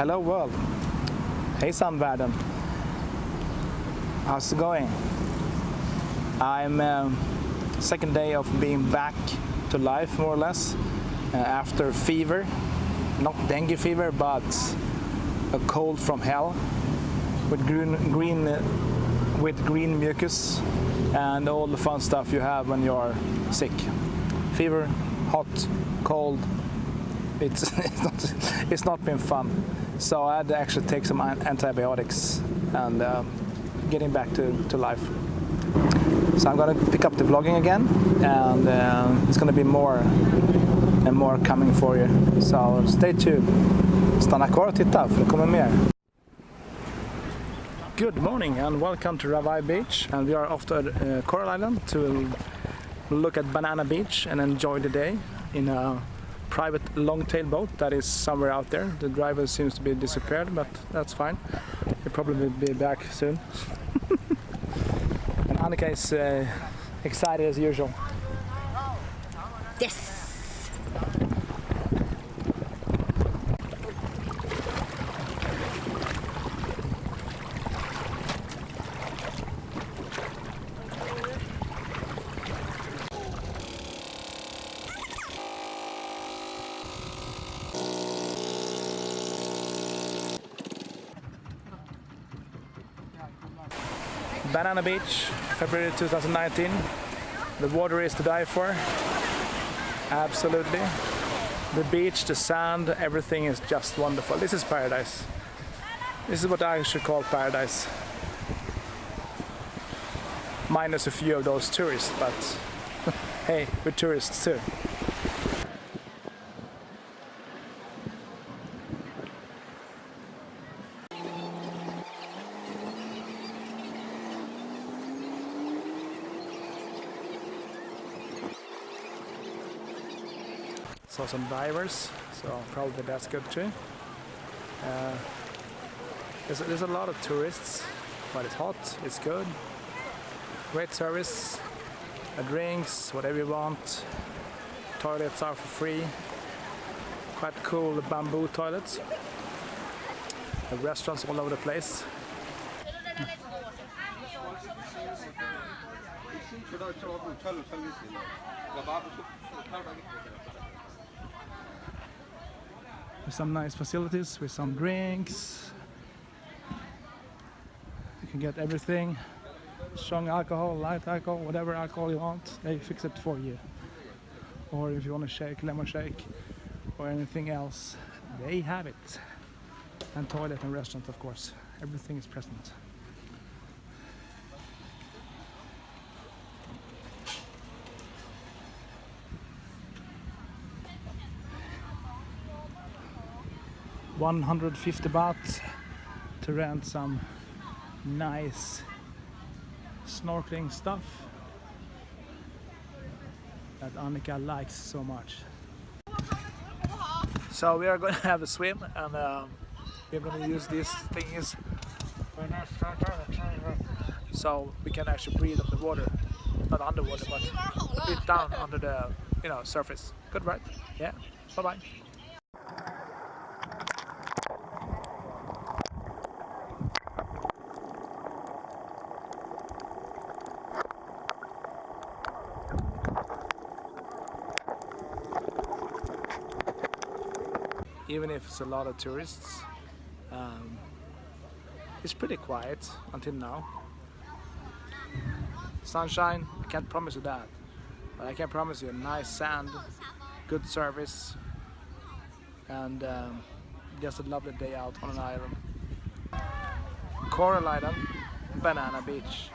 Hello world. Hejsan världen. How's it going? I'm second day of being back to life, more or less, after fever. Not dengue fever, but a cold from hell with green mucus and all the fun stuff you have when you're sick. Fever, hot, cold. It's not been fun. So I had to actually take some antibiotics and getting back to life. So I'm gonna pick up the vlogging again, and it's gonna be more and more coming for you. So stay tuned. Stanna kvar och titta för det kommer mer. Good morning and welcome to Rawai beach, and we are off to Coral Island to look at Banana Beach and enjoy the day in a private Longtailboat that is somewhere out there. The driver seems to be disappeared, but that's fine. He'll probably be back soon. And Annika is excited as usual. Yes! Banana Beach, February 2019. The water is to die for. Absolutely. The beach, the sand, everything is just wonderful. This is paradise. This is what I should call paradise. Minus a few of those tourists, but hey, we're tourists too. Saw some divers, so probably that's good too. There's a lot of tourists, but it's hot, it's good. Great service, drinks, whatever you want. Toilets are for free. Quite cool bamboo toilets. The restaurants all over the place. With some nice facilities with some drinks. You can get everything. Strong alcohol, light alcohol, whatever alcohol you want, they fix it for you. Or if you want a shake, lemon shake, or anything else, they have it. And toilet and restaurant, of course. Everything is present. $150 baht to rent some nice snorkeling stuff that Annika likes so much. So we are going to have a swim, and we're going to use these things so we can actually breathe on the water, not underwater, but breathe down under the surface. Good, right? Yeah. Bye bye. Even if it's a lot of tourists, it's pretty quiet until now. Sunshine, I can't promise you that, but I can promise you nice sand, good service, and just a lovely day out on an island. Coral Island, Banana Beach.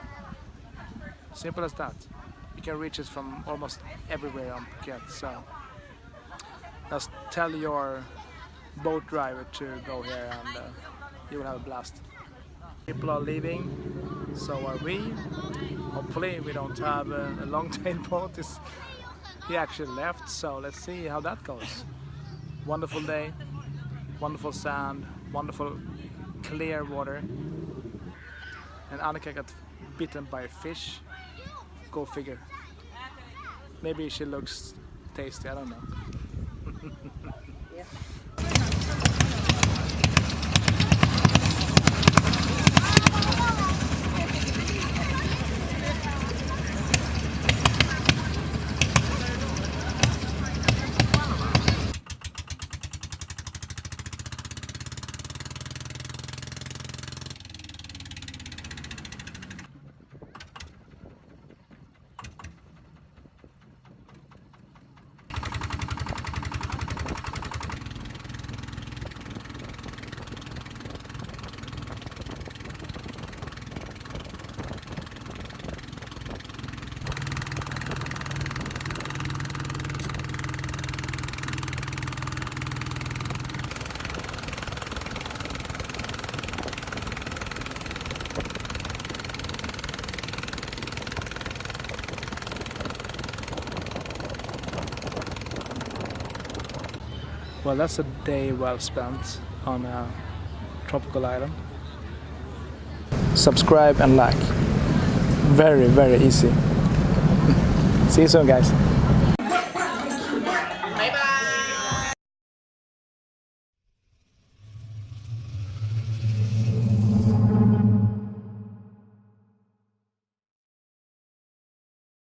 Simple as that. You can reach it from almost everywhere on Phuket, so just tell your boat driver to go here and you will have a blast. People are leaving, so are we. Hopefully we don't have a Longtailboat. He actually left, so let's see how that goes. Wonderful day, wonderful sand, wonderful clear water. And Annika got bitten by a fish. Go figure. Maybe she looks tasty, I don't know. Yeah. Well, that's a day well spent on a tropical island. Subscribe and like. Very, very easy. See you soon, guys.